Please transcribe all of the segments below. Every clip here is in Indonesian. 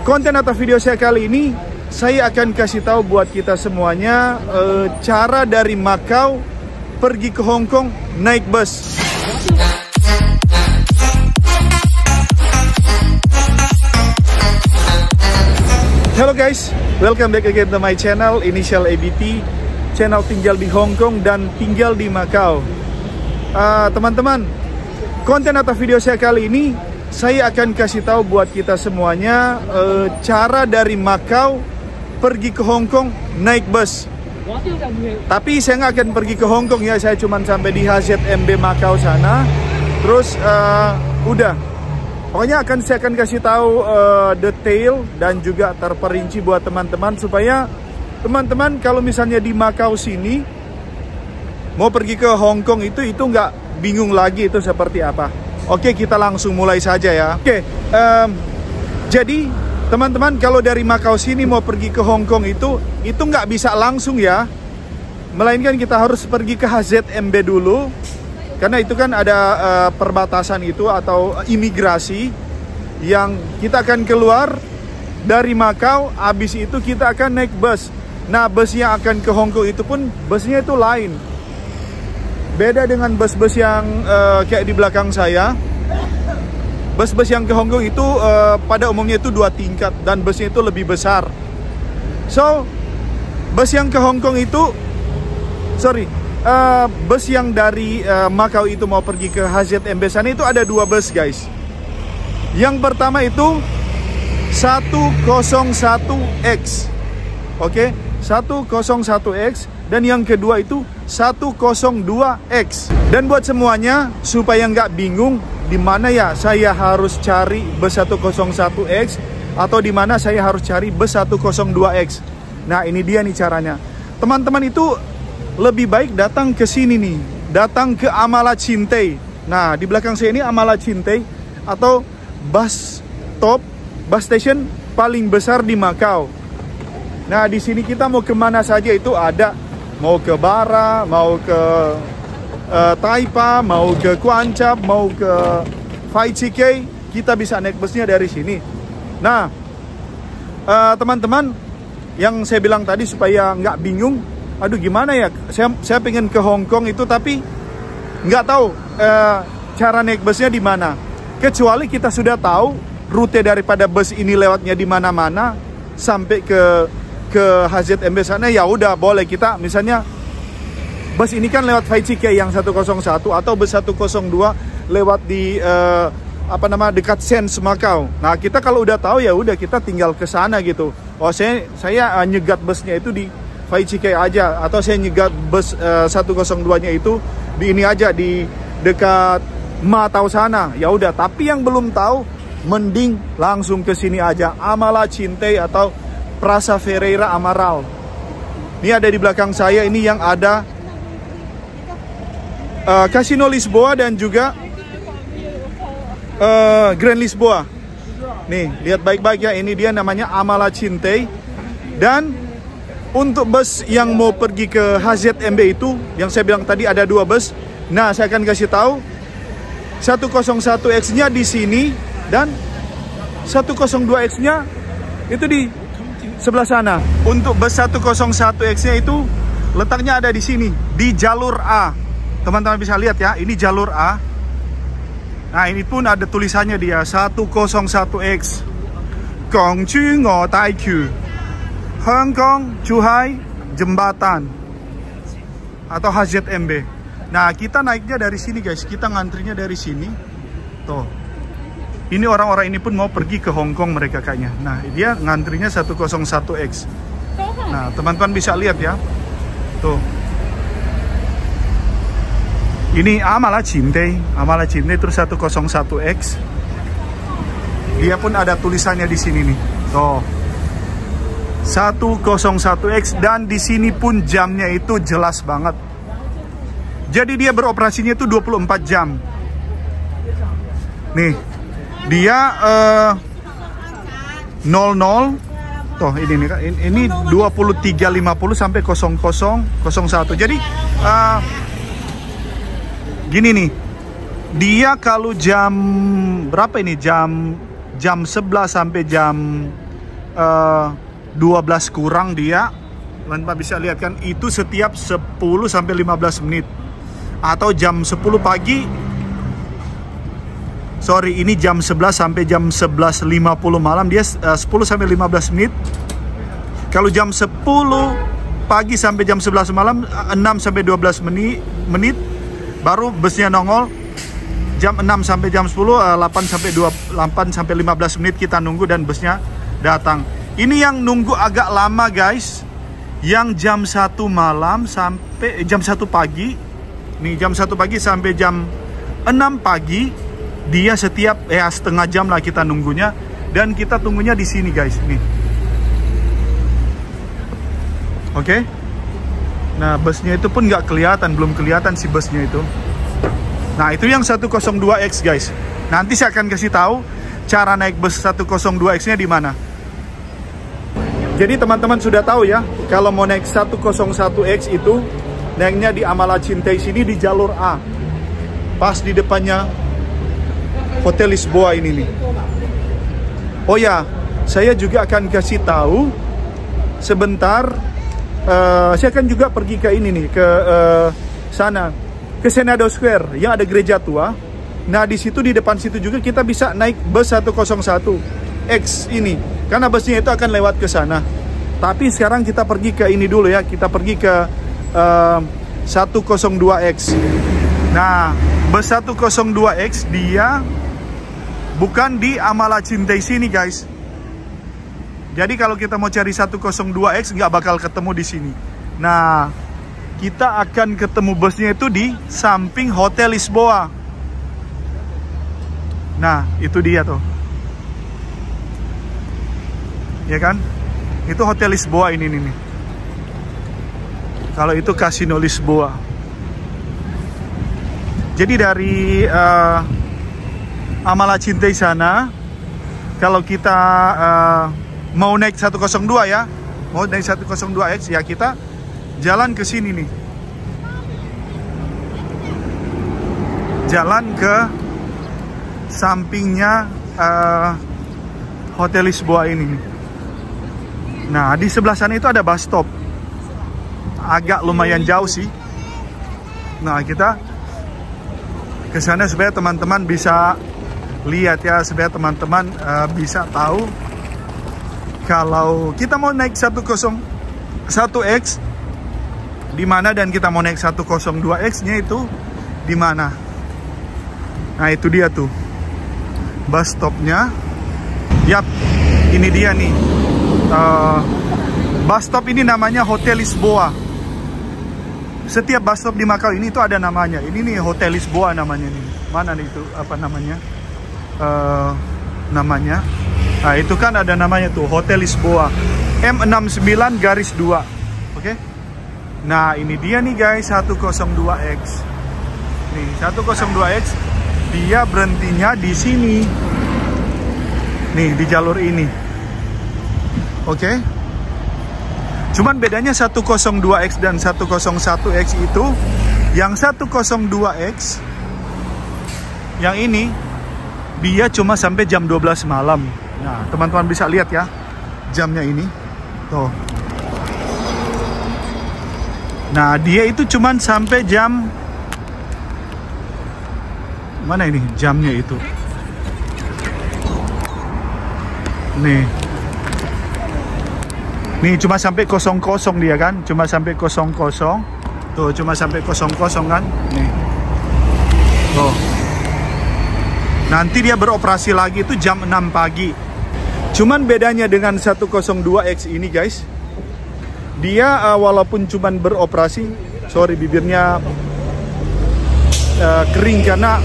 Konten atau video saya kali ini, saya akan kasih tahu buat kita semuanya cara dari Macau pergi ke Hong Kong naik bus. Hello guys, welcome back again to my channel, Initial ABT, channel tinggal di Hong Kong dan tinggal di Macau. Teman-teman, konten atau video saya kali ini, saya akan kasih tahu buat kita semuanya cara dari Macau pergi ke Hong Kong naik bus. Tapi saya nggak akan pergi ke Hong Kong ya, saya cuma sampai di HZMB Macau sana. Terus udah. Pokoknya saya akan kasih tahu detail dan juga terperinci buat teman-teman supaya teman-teman kalau misalnya di Macau sini mau pergi ke Hong Kong itu nggak bingung lagi itu seperti apa. Oke, kita langsung mulai saja ya. Oke, jadi teman-teman kalau dari Macau sini mau pergi ke Hong Kong itu nggak bisa langsung ya, melainkan kita harus pergi ke HZMB dulu. Karena itu kan ada perbatasan itu atau imigrasi yang kita akan keluar dari Macau, habis itu kita akan naik bus. Nah, bus yang akan ke Hong Kong itu pun busnya itu lain. Beda dengan bus-bus yang kayak di belakang saya. Bus-bus yang ke Hong Kong itu pada umumnya itu 2 tingkat dan busnya itu lebih besar. So, bus yang ke Hong Kong itu, bus yang dari Macau itu mau pergi ke HZMB sana itu ada 2 bus guys. Yang pertama itu 101X. Oke, 101X. Dan yang kedua itu 102X. Dan buat semuanya supaya nggak bingung di mana ya saya harus cari bus 101X atau di mana saya harus cari bus 102X. Nah, ini dia nih caranya. Teman-teman itu lebih baik datang ke sini nih, datang ke Amala Chintay. Nah, di belakang saya ini Amala Chintay atau bus station paling besar di Macau. Nah, di sini kita mau kemana saja itu ada, mau ke Bara, mau ke Taipa, mau ke Kwon Chap, mau ke Phi Chi Kay, kita bisa naik busnya dari sini. Nah, teman-teman, yang saya bilang tadi supaya nggak bingung, aduh gimana ya, saya pengen ke Hong Kong itu tapi nggak tahu cara naik busnya di mana. Kecuali kita sudah tahu rute daripada bus ini lewatnya di mana-mana sampai ke HZMB sana, ya udah boleh kita misalnya bus ini kan lewat Phi Chi Kay yang 101 atau bus 102 lewat di dekat Sands Macau. Nah, kita kalau udah tahu ya udah kita tinggal ke sana gitu. Oh, saya nyegat busnya itu di Phi Chi Kay aja, atau saya nyegat bus 102-nya itu di ini aja di dekat Ma Tau sana. Ya udah, tapi yang belum tahu mending langsung ke sini aja, Amala Chintay atau Praça Ferreira Amaral. Ini ada di belakang saya ini yang ada Casino Lisboa dan juga Grand Lisboa. Nih, lihat baik-baik ya, ini dia namanya Amala Chintay. Dan untuk bus yang mau pergi ke HZMB itu, yang saya bilang tadi ada 2 bus. Nah, saya akan kasih tahu 101X-nya di sini dan 102X-nya itu di sebelah sana. Untuk bus 101X-nya itu letaknya ada di sini, di jalur A. Teman-teman bisa lihat ya, ini jalur A. Nah, ini pun ada tulisannya dia 101X. Gongju Ngo Tai Q. Hong Kong Zhuhai Jembatan atau HZMB. Nah, kita naiknya dari sini guys, kita ngantrinya dari sini. Tuh, ini orang-orang ini pun mau pergi ke Hong Kong mereka kayaknya. Nah, dia ngantrinya 101X. Nah, teman-teman bisa lihat ya. Tuh, ini Amala Chintay terus 101X. Dia pun ada tulisannya di sini nih. Tuh, 101X, dan di sini pun jamnya itu jelas banget. Jadi dia beroperasinya itu 24 jam. Nih, dia 00 toh ini 23.50 sampai 00.01. Jadi gini nih. Dia kalau jam berapa ini? Jam jam 11 sampai jam 12 kurang dia, teman-teman bisa lihat kan, itu setiap 10 sampai 15 menit. Atau jam 10 pagi, sorry, ini jam 11 sampai jam 11.50 malam, dia 10 sampai 15 menit. Kalau jam 10 pagi sampai jam 11 malam, 6 sampai 12 menit, baru busnya nongol. Jam 6 sampai jam 10, 8 sampai 15 menit kita nunggu dan busnya datang. Ini yang nunggu agak lama guys, yang jam 1 malam sampai jam 1 pagi. Nih jam 1 pagi sampai jam 6 pagi, dia setiap setengah jam lah kita nunggunya. Dan kita tunggunya di sini guys, nih. Oke. Nah busnya itu pun nggak kelihatan, belum kelihatan si busnya itu. Nah itu yang 102X guys. Nanti saya akan kasih tahu cara naik bus 102X nya di mana. Jadi teman-teman sudah tahu ya, kalau mau naik 101X itu naiknya di Amala Cintai sini di jalur A, pas di depannya Hotel Lisboa ini nih. Oh ya, saya juga akan kasih tahu sebentar. Saya akan juga pergi ke ini nih, ke sana, ke Senado Square yang ada gereja tua. Nah di situ, di depan situ juga kita bisa naik bus 101X ini, karena busnya itu akan lewat ke sana. Tapi sekarang kita pergi ke ini dulu ya, kita pergi ke 102X. Nah bus 102X dia bukan di Amala Cintai sini guys. Jadi kalau kita mau cari 102X nggak bakal ketemu di sini. Nah kita akan ketemu busnya itu di samping Hotel Lisboa. Nah itu dia tuh, ya kan? Itu Hotel Lisboa ini nih. Kalau itu Casino Lisboa. Jadi dari Amala Cintai sana, kalau kita mau naik 102 ya, mau naik 102X ya, kita jalan ke sini nih. Jalan ke sampingnya Hotel Lisboa ini nih. Nah di sebelah sana itu ada bus stop. Agak lumayan jauh sih. Nah kita ke sana supaya teman-teman bisa lihat ya, supaya teman-teman bisa tahu kalau kita mau naik 101X di mana dan kita mau naik 102X-nya itu di mana. Nah itu dia tuh bus stopnya. Yap, ini dia nih. Bus stop ini namanya Hotel Lisboa. Setiap bus stop di Macau ini itu ada namanya. Ini nih Hotel Lisboa namanya nih. Mana nih itu apa namanya? Namanya. Nah itu kan ada namanya tuh Hotel Lisboa M69-2. Oke. Nah ini dia nih guys 102X. Nih 102X dia berhentinya di sini. Nih di jalur ini. Oke. Cuman bedanya 102X dan 101X itu, yang 102X yang ini dia cuma sampai jam 12 malam. Nah, teman-teman bisa lihat ya jamnya ini. Tuh. Nah, dia itu cuman sampai jam mana ini jamnya itu? Nih cuma sampai 00 dia kan, cuma sampai 00. Tuh cuma sampai 00 kan. Nih. Tuh. Nanti dia beroperasi lagi itu jam 6 pagi. Cuman bedanya dengan 102X ini guys, dia walaupun cuman beroperasi, sorry bibirnya kering karena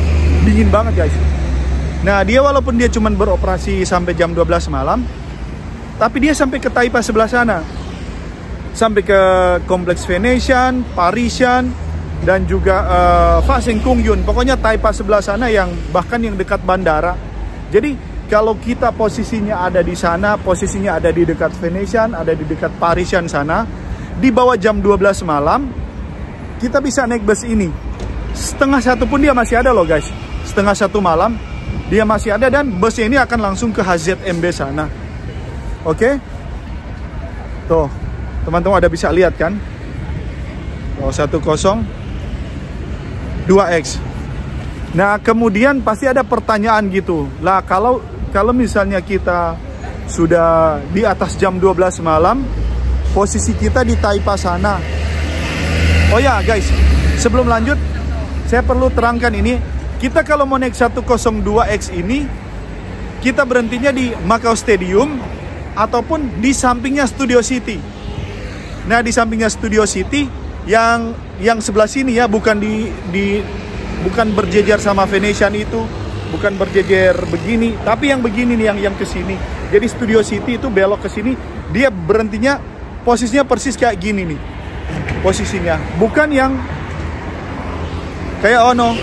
dingin banget guys. Nah dia walaupun dia cuman beroperasi sampai jam 12 malam, tapi dia sampai ke Taipa sebelah sana, sampai ke Kompleks Venetian, Parisian, dan juga Faseng Kungyun. Pokoknya Taipa sebelah sana yang bahkan yang dekat bandara. Jadi kalau kita posisinya ada di sana, posisinya ada di dekat Venetian, ada di dekat Parisian sana, di bawah jam 12 malam, kita bisa naik bus ini. 12:30 pun dia masih ada loh guys. 12:30 malam dia masih ada, dan busnya ini akan langsung ke HZMB sana. Oke. Tuh, teman-teman ada bisa lihat kan? Oh, 102X. Nah, kemudian pasti ada pertanyaan gitu. Lah, kalau misalnya kita sudah di atas jam 12 malam, posisi kita di Taipa sana. Oh ya, guys, sebelum lanjut, saya perlu terangkan ini. Kita kalau mau naik 102X ini, kita berhentinya di Macau Stadium ataupun di sampingnya Studio City. Nah, di sampingnya Studio City yang sebelah sini ya, bukan bukan berjejer sama Venetian itu, bukan berjejer begini, tapi yang begini nih, yang ke sini. Jadi Studio City itu belok ke sini, dia berhentinya posisinya persis kayak gini nih. Posisinya bukan yang kayak ono.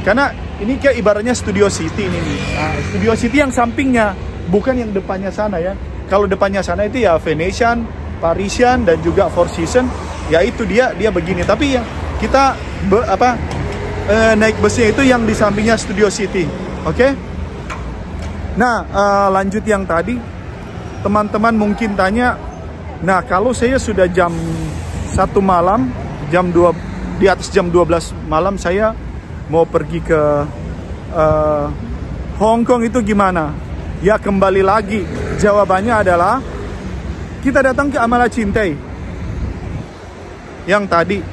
Karena ini kayak ibaratnya Studio City ini nih. Nah, Studio City yang sampingnya, bukan yang depannya sana ya. Kalau depannya sana itu ya Venetian, Parisian, dan juga Four Seasons. Ya itu dia begini. Tapi yang kita naik busnya itu yang di sampingnya Studio City. Oke? Nah, lanjut yang tadi. Teman-teman mungkin tanya, nah kalau saya sudah jam 1 malam, di atas jam 12 malam saya mau pergi ke Hong Kong itu gimana? Ya kembali lagi, jawabannya adalah kita datang ke Amala Cintai yang tadi.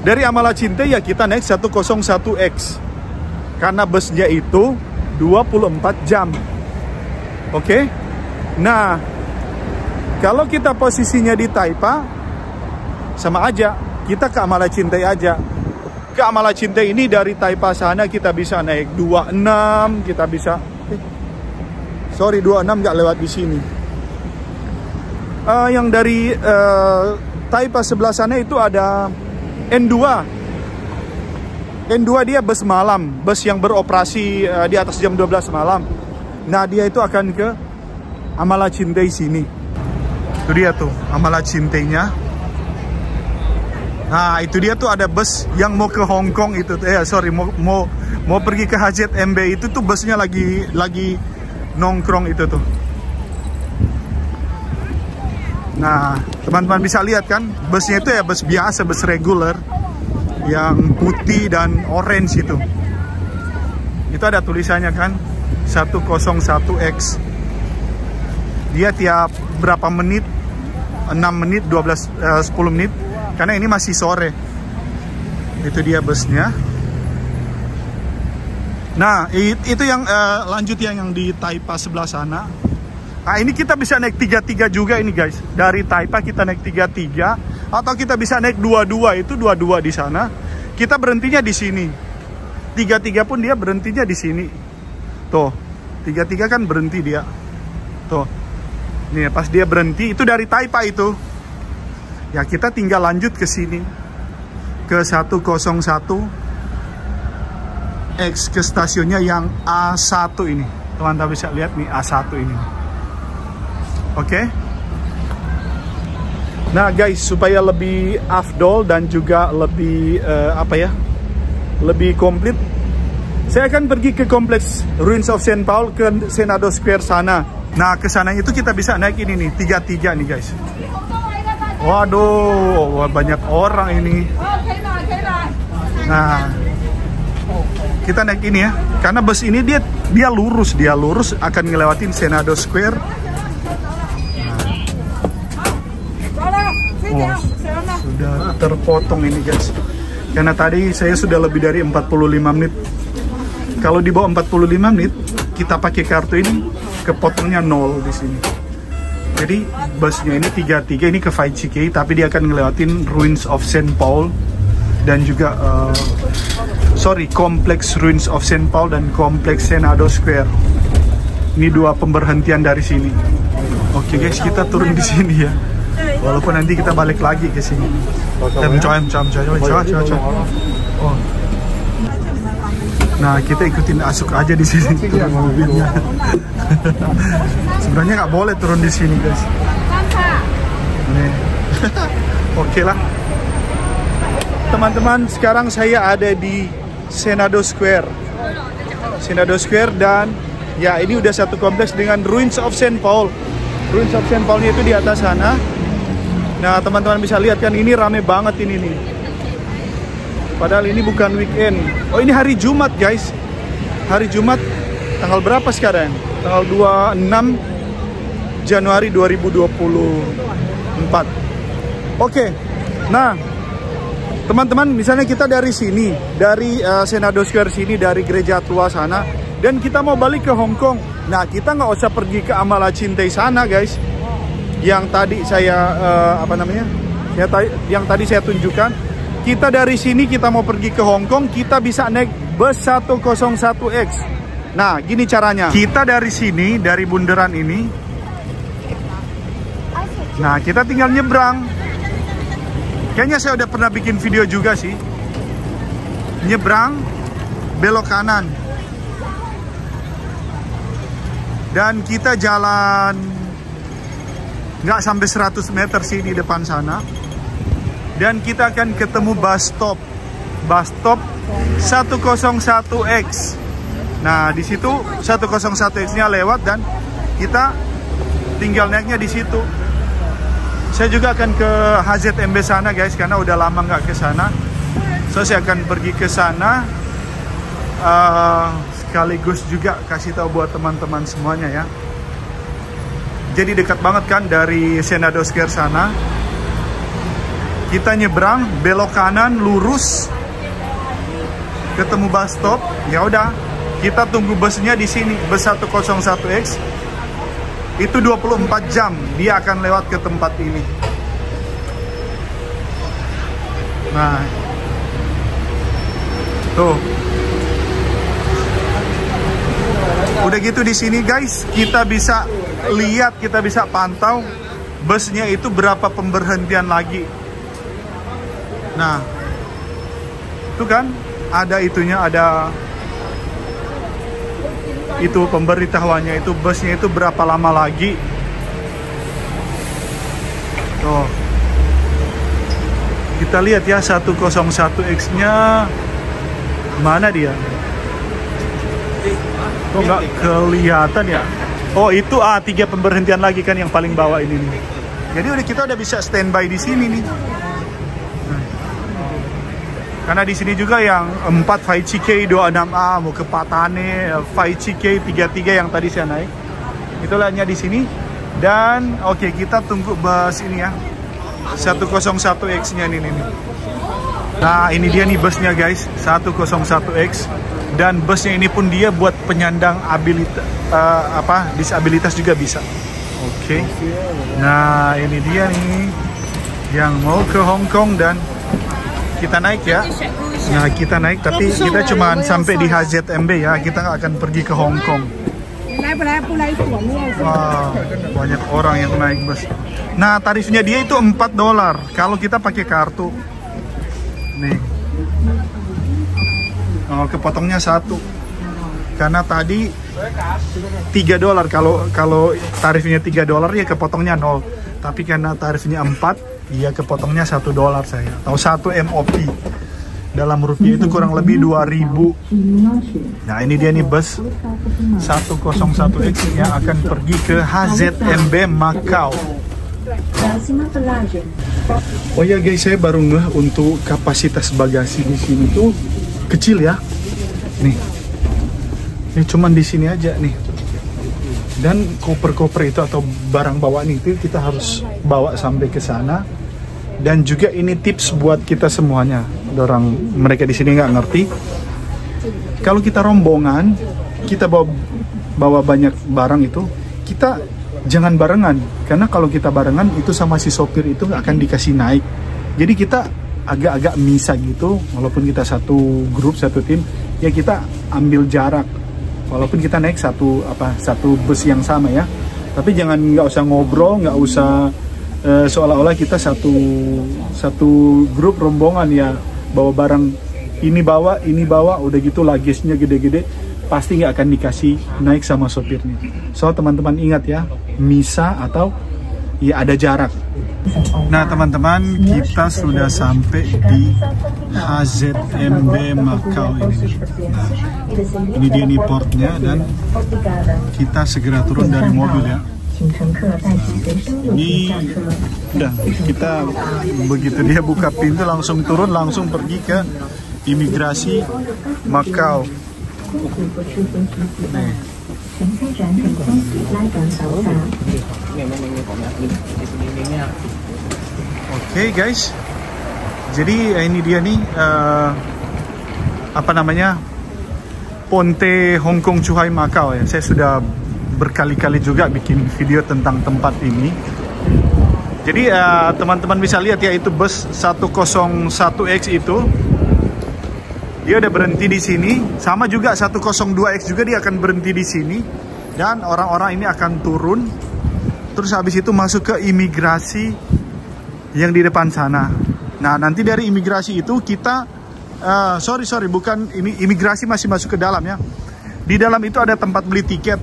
Dari Amala Cintai ya kita naik 101X karena busnya itu 24 jam. Oke? Nah, kalau kita posisinya di Taipa, sama aja, kita ke Amala Cintai aja. Ke Amala Cintai ini dari Taipa sana kita bisa naik 26, kita bisa 26 nggak lewat di sini. Yang dari Taipa sebelah sana itu ada N2. N2 dia bus malam, bus yang beroperasi di atas jam 12 malam. Nah, dia itu akan ke Amala Cintai sini. Itu dia tuh, Amala Cintainya. Nah, itu dia tuh ada bus yang mau ke Hong Kong itu. Mau pergi ke HZMB itu tuh busnya lagi nongkrong itu tuh. Nah, teman-teman bisa lihat kan, busnya itu ya bus biasa, bus reguler yang putih dan orange itu. Itu ada tulisannya kan, 101X. Dia tiap berapa menit, 6 menit, 10 menit, karena ini masih sore. Itu dia busnya. Nah, itu yang lanjut yang di Taipa sebelah sana. Nah, ini kita bisa naik 33 juga ini guys. Dari Taipa kita naik 33, atau kita bisa naik 22, itu 22 di sana. Kita berhentinya di sini. 33 pun dia berhentinya di sini. Tuh, 33 kan berhenti dia. Tuh. Nih, pas dia berhenti itu dari Taipa itu. Ya, kita tinggal lanjut ke sini. Ke 101X, ke stasiunnya yang A1 ini. Teman-teman bisa lihat nih A1 ini. Oke. Nah guys, supaya lebih afdol dan juga lebih lebih komplit, saya akan pergi ke kompleks Ruins of St. Paul, ke Senado Square sana. Nah, ke sana itu kita bisa naik ini nih, 33 nih guys. Waduh, banyak orang ini. Nah, kita naik ini ya, karena bus ini dia lurus akan ngelewatin Senado Square. Oh, sudah terpotong ini guys, karena tadi saya sudah lebih dari 45 menit. Kalau di bawah 45 menit kita pakai kartu ini, kepotongnya 0 di sini. Jadi busnya ini 33 ini ke Faichikei, tapi dia akan ngelewatin Ruins of St. Paul dan juga kompleks Ruins of St. Paul dan kompleks Senado Square. Ini dua pemberhentian dari sini. Oke guys, kita turun di sini ya. Walaupun nanti kita balik lagi ke sini. Oh. Nah, kita ikutin Asuk aja di sini mobilnya. Sebenarnya nggak boleh turun di sini, guys. Nih. Oke lah. Teman-teman, sekarang saya ada di Senado Square. Senado Square, dan ya ini udah satu kompleks dengan Ruins of St. Paul. Ruins of St. Paulnya itu di atas sana. Nah teman-teman bisa lihat kan, ini rame banget ini nih. Padahal ini bukan weekend. Oh ini hari Jumat guys. Hari Jumat tanggal berapa sekarang? Tanggal 26 Januari 2024. Oke. Nah, teman-teman, misalnya kita dari sini, dari Senado Square sini, dari gereja tua sana, dan kita mau balik ke Hong Kong. Nah, kita nggak usah pergi ke Amala Cintai sana, guys. Yang tadi saya yang tadi saya tunjukkan. Kita dari sini kita mau pergi ke Hong Kong, kita bisa naik bus 101X. Nah, gini caranya. Kita dari sini, dari bundaran ini. Nah, kita tinggal nyebrang. Kayaknya saya udah pernah bikin video juga sih. Nyebrang, belok kanan. Dan kita jalan nggak sampai 100 meter sih di depan sana. Dan kita akan ketemu bus stop. Bus stop 101X. Nah, di situ 101X-nya lewat dan kita tinggal naiknya di situ. Saya juga akan ke HZMB sana guys, karena udah lama nggak ke sana. So saya akan pergi ke sana, sekaligus juga kasih tahu buat teman-teman semuanya ya. Jadi dekat banget kan dari Senado Square sana. Kita nyebrang, belok kanan, lurus, ketemu bus stop. Ya udah, kita tunggu busnya di sini, bus 101X. Itu 24 jam dia akan lewat ke tempat ini. Nah, tuh. Udah gitu di sini guys, kita bisa lihat, kita bisa pantau busnya itu berapa pemberhentian lagi. Nah, itu kan ada itunya, ada itu pemberitahuannya, itu busnya itu berapa lama lagi. Tuh. Kita lihat ya 101X-nya mana dia? Kok nggak kelihatan ya? Oh itu 3 pemberhentian lagi kan yang paling bawah ini nih. Jadi kita udah bisa standby di sini nih. Karena di sini juga yang 4 Fai Chike 26A mau ke Patane, Fai Chike 33 yang tadi saya naik. Itulah hanya di sini. Dan oke, kita tunggu bus ini ya. 101X-nya ini nih. Nah, ini dia nih busnya guys, 101X. Dan busnya ini pun dia buat penyandang disabilitas juga bisa. Oke. Nah, ini dia nih yang mau ke Hong Kong dan kita naik ya. Nah kita naik, tapi kita cuma sampai di HZMB ya. Kita nggak akan pergi ke Hong Kong. Wah, banyak orang yang naik bus. Nah tarifnya dia itu $4 kalau kita pakai kartu. Nih. Oh, kepotongnya 1. Karena tadi $3. Kalau tarifnya $3 ya kepotongnya 0. Tapi karena tarifnya 4, iya kepotongnya $1 saya, atau 1 MOP. Dalam rupiah itu kurang lebih 2.000. Nah ini dia nih bus 101X yang akan pergi ke HZMB Macau. Oh ya guys, saya baru ngeh untuk kapasitas bagasi di sini tuh kecil ya. Nih, ini cuman di sini aja nih. Dan koper-koper itu atau barang bawaan itu kita harus bawa sampai ke sana. Dan juga ini tips buat kita semuanya. Mereka di sini nggak ngerti. Kalau kita rombongan, kita bawa banyak barang itu, kita jangan barengan. Karena kalau kita barengan itu sama si sopir itu akan dikasih naik. Jadi kita agak-agak misah gitu. Walaupun kita satu grup, satu tim, ya kita ambil jarak. Walaupun kita naik satu bus yang sama ya. Tapi nggak usah ngobrol, nggak usah seolah-olah kita satu grup rombongan ya, bawa barang ini bawa udah gitu luggage-nya gede-gede, pasti nggak akan dikasih naik sama sopirnya. So teman-teman ingat ya, misah atau ya ada jarak. Nah teman-teman, kita sudah sampai di HZMB Macau ini. Nah, ini dia nih portnya, dan kita segera turun dari mobil ya. Ini udah, kita begitu dia buka pintu langsung turun, langsung pergi ke imigrasi Macau. Nih. Oke guys, jadi ini dia nih apa namanya, Ponte Hong Kong Zhuhai Macau ya. Saya sudah berkali-kali juga bikin video tentang tempat ini. Jadi teman-teman bisa lihat ya, itu bus 101X itu dia udah berhenti di sini. Sama juga 102X juga dia akan berhenti di sini, dan orang-orang ini akan turun. Terus habis itu masuk ke imigrasi yang di depan sana. Nah nanti dari imigrasi itu kita sorry bukan ini, imigrasi masih masuk ke dalam ya. Di dalam itu ada tempat beli tiket.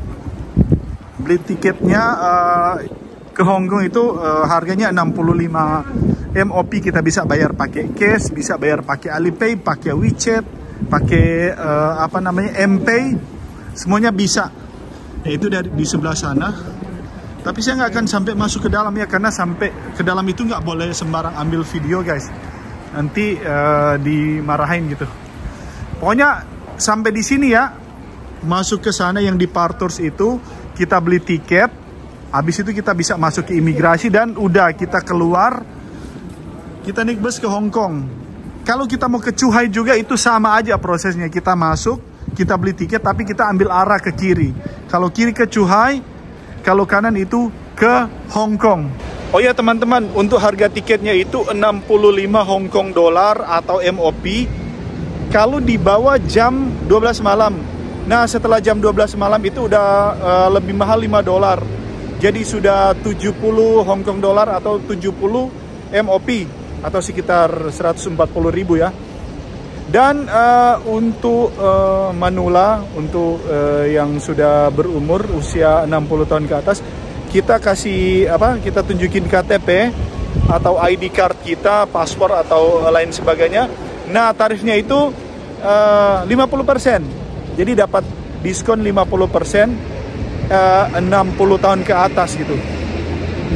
Beli tiketnya ke Hong Kong itu harganya 65 MOP. Kita bisa bayar pakai cash, bisa bayar pakai Alipay, pakai WeChat, pakai apa namanya, MPay, semuanya bisa. Yaitu di sebelah sana. Tapi saya nggak akan sampai masuk ke dalam ya, karena sampai ke dalam itu nggak boleh sembarang ambil video guys. Nanti dimarahin gitu. Pokoknya sampai di sini ya, masuk ke sana yang di Partors itu, kita beli tiket. Habis itu kita bisa masuk ke imigrasi, dan udah kita keluar, kita naik bus ke Hong Kong. Kalau kita mau ke Zhuhai juga itu sama aja prosesnya. Kita masuk, kita beli tiket, tapi kita ambil arah ke kiri. Kalau kiri ke Zhuhai, kalau kanan itu ke Hong Kong. Oh ya teman-teman, untuk harga tiketnya itu 65 Hong Kong dollar atau MOP kalau dibawa jam 12 malam. Nah setelah jam 12 malam itu udah lebih mahal 5 dolar. Jadi sudah 70 Hong Kong dollar atau 70 MOP atau sekitar 140.000 ya. Dan untuk manula, untuk yang sudah berumur usia 60 tahun ke atas, kita kasih apa? Kita tunjukin KTP atau ID card kita, paspor atau lain sebagainya. Nah, tarifnya itu 50%. Jadi dapat diskon 50% 60 tahun ke atas gitu.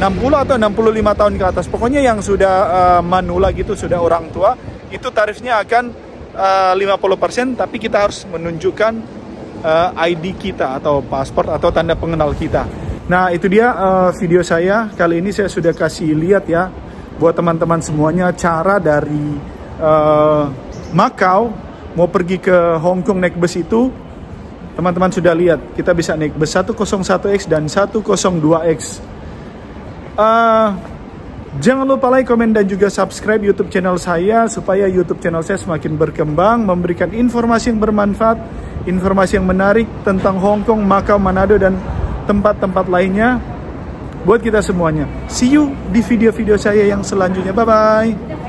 60 atau 65 tahun ke atas. Pokoknya yang sudah manula gitu, sudah orang tua, itu tarifnya akan 50%, tapi kita harus menunjukkan ID kita atau paspor atau tanda pengenal kita. Nah itu dia video saya kali ini. Saya sudah kasih lihat ya buat teman-teman semuanya cara dari Macau mau pergi ke Hong Kong naik bus itu. Teman-teman sudah lihat, kita bisa naik bus 101X dan 102X. Jangan lupa like, komen, dan juga subscribe YouTube channel saya supaya YouTube channel saya semakin berkembang, memberikan informasi yang bermanfaat, informasi yang menarik tentang Hong Kong, Macau, Manado, dan tempat-tempat lainnya buat kita semuanya. See you di video-video saya yang selanjutnya. Bye-bye.